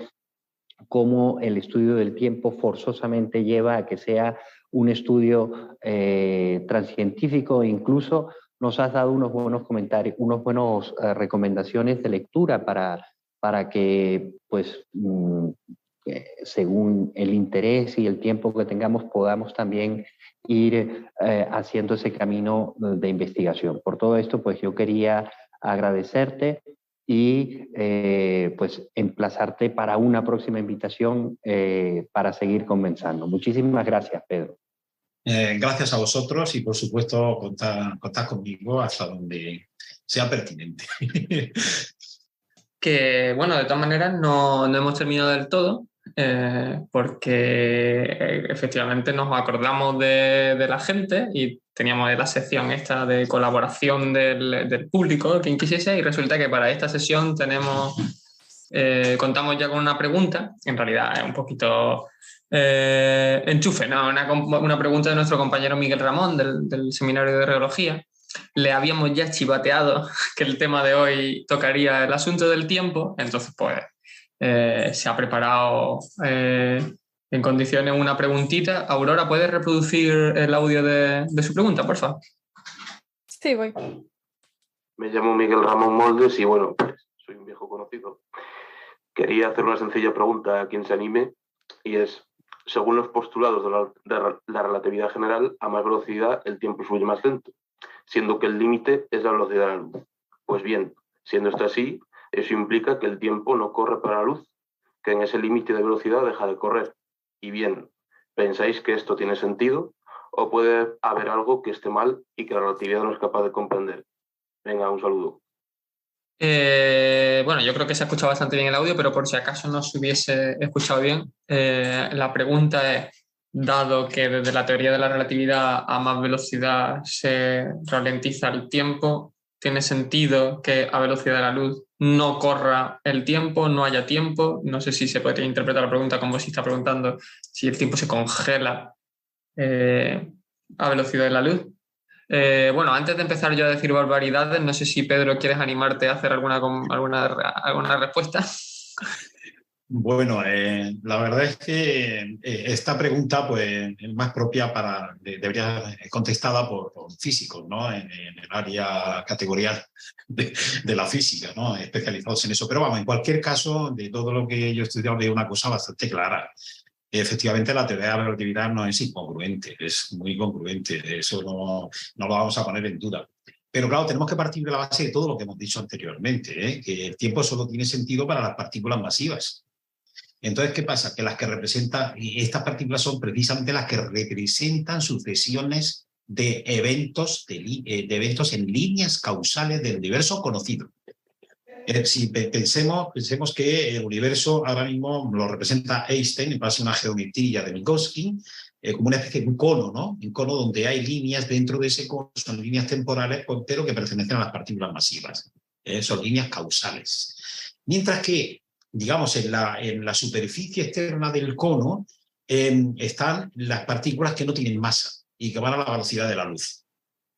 cómo el estudio del tiempo forzosamente lleva a que sea un estudio transcientífico, e incluso nos has dado unos buenos comentarios, unos buenos recomendaciones de lectura para que, pues, según el interés y el tiempo que tengamos, podamos también ir haciendo ese camino de investigación. Por todo esto, pues yo quería agradecerte y pues emplazarte para una próxima invitación para seguir conversando. Muchísimas gracias, Pedro. Gracias a vosotros y por supuesto contad conmigo hasta donde sea pertinente. Que bueno, de todas maneras no hemos terminado del todo, porque efectivamente nos acordamos de la gente y teníamos la sección esta de colaboración del público, quien quisiese, y resulta que para esta sesión contamos ya con una pregunta, en realidad es un poquito enchufe, ¿no? Una pregunta de nuestro compañero Miguel Ramón del Seminario de Reología. Le habíamos ya chivateado que el tema de hoy tocaría el asunto del tiempo, entonces pues se ha preparado en condiciones una preguntita. Aurora, ¿puedes reproducir el audio de su pregunta, por favor? Sí, voy. Me llamo Miguel Ramón Moldes y bueno, pues soy un viejo conocido. Quería hacer una sencilla pregunta a quien se anime y es, según los postulados de la relatividad general, a más velocidad el tiempo fluye más lento, siendo que el límite es la velocidad de la luz. Pues bien, siendo esto así, eso implica que el tiempo no corre para la luz, que en ese límite de velocidad deja de correr. Y bien, ¿pensáis que esto tiene sentido o puede haber algo que esté mal y que la relatividad no es capaz de comprender? Venga, un saludo. Bueno, yo creo que se ha escuchado bastante bien el audio, pero por si acaso no se hubiese escuchado bien, la pregunta es, dado que desde la teoría de la relatividad a más velocidad se ralentiza el tiempo, ¿tiene sentido que a velocidad de la luz no corra el tiempo, no haya tiempo? No sé si se puede interpretar la pregunta como si está preguntando si el tiempo se congela a velocidad de la luz. Bueno, antes de empezar yo a decir barbaridades, no sé si Pedro quieres animarte a hacer alguna respuesta. Bueno, la verdad es que esta pregunta pues, es más propia debería ser contestada por físicos, ¿no? En el área categorial de la física, ¿no? Especializados en eso. Pero vamos, en cualquier caso, de todo lo que yo he estudiado, hay una cosa bastante clara. Efectivamente, la teoría de la relatividad no es incongruente, es muy congruente. Eso no lo vamos a poner en duda. Pero claro, tenemos que partir de la base de todo lo que hemos dicho anteriormente, que el tiempo solo tiene sentido para las partículas masivas. Entonces, ¿qué pasa? Que las que representan, y estas partículas son precisamente las que representan sucesiones de eventos en líneas causales del universo conocido. Si pensemos que el universo ahora mismo lo representa Einstein en base a una geometría de Minkowski, como una especie de un cono, ¿no? Un cono donde hay líneas dentro de ese cono, son líneas temporales, pero que pertenecen a las partículas masivas. Son líneas causales. Mientras que, digamos, en la superficie externa del cono están las partículas que no tienen masa y que van a la velocidad de la luz.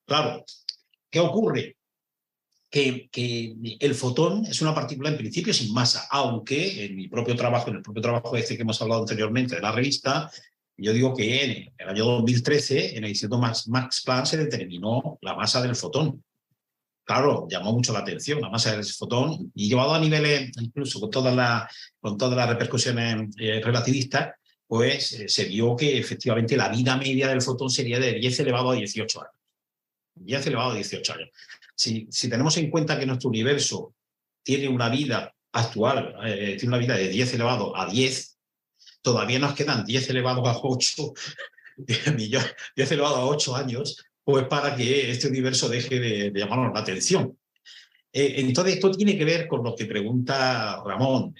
Claro, ¿qué ocurre? Que el fotón es una partícula en principio sin masa, aunque en mi propio trabajo, en el propio trabajo este que hemos hablado anteriormente de la revista, yo digo que en el año 2013, en el Instituto Max Planck, se determinó la masa del fotón. Claro, llamó mucho la atención la masa del fotón, y llevado a niveles, incluso con todas las repercusiones relativistas, pues se vio que efectivamente la vida media del fotón sería de 10 elevado a 18 años. 10 elevado a 18 años. Si tenemos en cuenta que nuestro universo tiene una vida actual, tiene una vida de 10 elevado a 10, todavía nos quedan 10 elevado a 8, 10 elevado a 8 años, pues para que este universo deje de llamarnos la atención. Entonces, esto tiene que ver con lo que pregunta Ramón.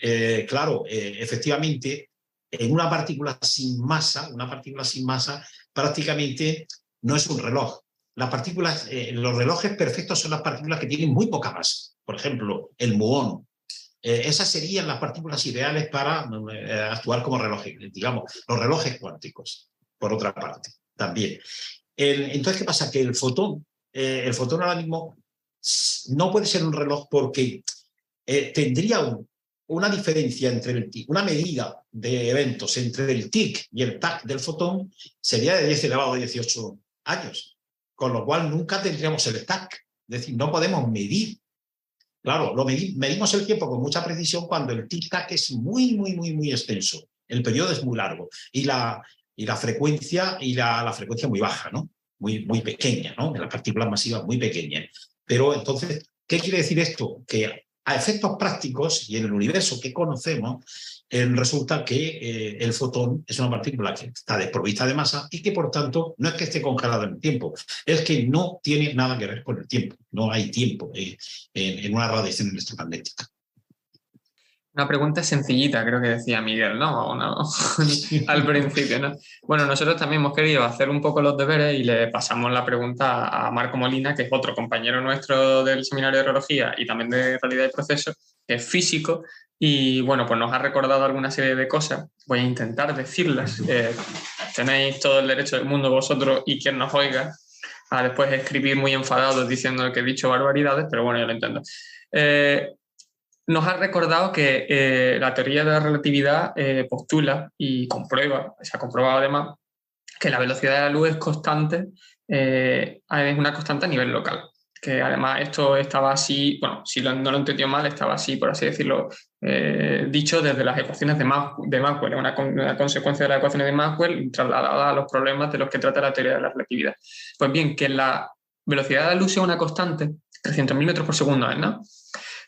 Claro, efectivamente, en una partícula sin masa, prácticamente no es un reloj. Las partículas, los relojes perfectos son las partículas que tienen muy poca masa. Por ejemplo, el muón. Esas serían las partículas ideales para actuar como relojes, digamos, los relojes cuánticos, por otra parte, también. Entonces, ¿qué pasa? Que el fotón ahora mismo no puede ser un reloj porque tendría una diferencia entre una medida de eventos entre el tic y el tac del fotón sería de 10 elevado a 18 años. Con lo cual nunca tendríamos el tac, es decir, no podemos medir. Claro, medimos el tiempo con mucha precisión cuando el tic-tac es muy, muy, muy, muy extenso. El periodo es muy largo y la frecuencia muy baja, ¿no? Muy, muy pequeña, ¿no? De las partículas masivas muy pequeñas. Pero entonces, ¿qué quiere decir esto? Que a efectos prácticos y en el universo que conocemos, resulta que el fotón es una partícula que está desprovista de masa y que, por tanto, no es que esté congelada en el tiempo, es que no tiene nada que ver con el tiempo. No hay tiempo en una radiación electromagnética. Una pregunta sencillita, creo que decía Miguel, ¿no? Al principio, ¿no? Bueno, nosotros también hemos querido hacer un poco los deberes y le pasamos la pregunta a Marco Molina, que es otro compañero nuestro del seminario de Aerología y también de Realidad y Procesos, que es físico, y bueno, pues nos ha recordado alguna serie de cosas. Voy a intentar decirlas. Tenéis todo el derecho del mundo vosotros y quien nos oiga a después escribir muy enfadados diciendo que he dicho barbaridades, pero bueno, yo lo entiendo. Nos ha recordado que la teoría de la relatividad postula y comprueba, se ha comprobado además, que la velocidad de la luz es constante, es una constante a nivel local. Que además esto estaba así, bueno, si no lo entendió mal, estaba así, por así decirlo, dicho desde las ecuaciones de Maxwell, una consecuencia de las ecuaciones de Maxwell trasladada a los problemas de los que trata la teoría de la relatividad. Pues bien, que la velocidad de la luz sea una constante, 300.000 metros por segundo, ¿no?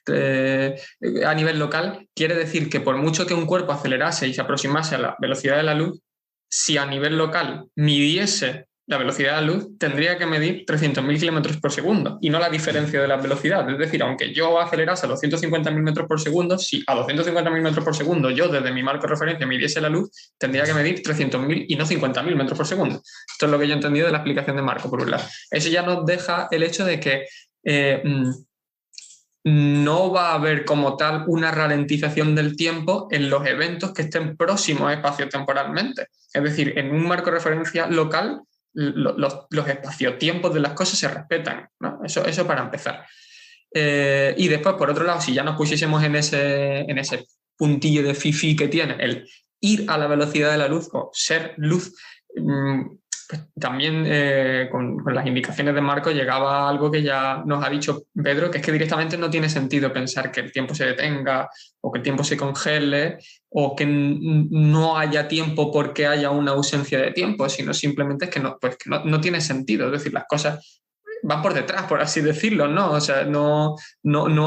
A nivel local, quiere decir que por mucho que un cuerpo acelerase y se aproximase a la velocidad de la luz, si a nivel local midiese la velocidad de la luz, tendría que medir 300.000 kilómetros por segundo y no la diferencia de la velocidad. Es decir, aunque yo acelerase a 250.000 metros por segundo, si a 250.000 metros por segundo yo desde mi marco de referencia midiese la luz, tendría que medir 300.000 y no 50.000 metros por segundo. Esto es lo que yo he entendido de la explicación de Marco, por un lado. Eso ya nos deja el hecho de que no va a haber como tal una ralentización del tiempo en los eventos que estén próximos espaciotemporalmente. Es decir, en un marco de referencia local, los espaciotiempos de las cosas se respetan, ¿no? Eso para empezar. Y después, por otro lado, si ya nos pusiésemos en ese puntillo de fifi que tiene el ir a la velocidad de la luz o ser luz, pues también con las indicaciones de Marco llegaba a algo que ya nos ha dicho Pedro, que es que directamente no tiene sentido pensar que el tiempo se detenga o que el tiempo se congele o que no haya tiempo porque haya una ausencia de tiempo, sino simplemente es que no tiene sentido. Es decir, las cosas van por detrás, por así decirlo, ¿no? O sea, no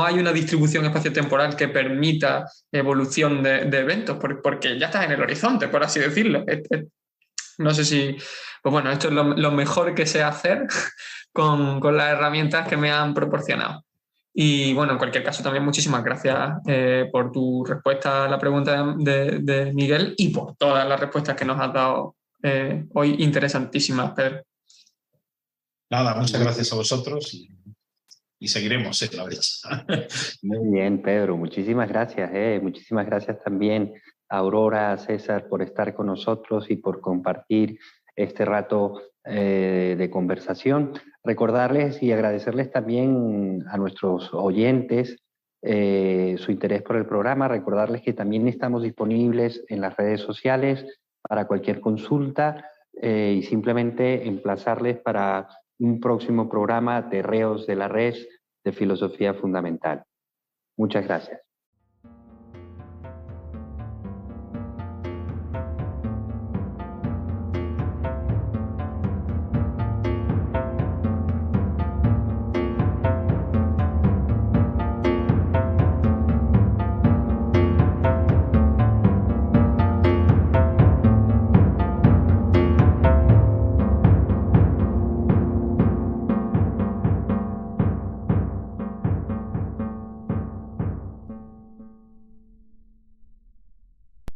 hay una distribución espaciotemporal que permita evolución de eventos, porque ya estás en el horizonte, por así decirlo. No sé si... Pues bueno, esto es lo mejor que sé hacer con las herramientas que me han proporcionado. Y bueno, en cualquier caso también muchísimas gracias por tu respuesta a la pregunta de Miguel y por todas las respuestas que nos has dado hoy interesantísimas, Pedro. Nada, muchas gracias a vosotros y seguiremos en la brecha. Muy bien, Pedro, muchísimas gracias. Muchísimas gracias también a Aurora, a César por estar con nosotros y por compartir este rato de conversación. Recordarles y agradecerles también a nuestros oyentes su interés por el programa. Recordarles que también estamos disponibles en las redes sociales para cualquier consulta y simplemente emplazarles para un próximo programa de Reos de la Red de Filosofía Fundamental. Muchas gracias.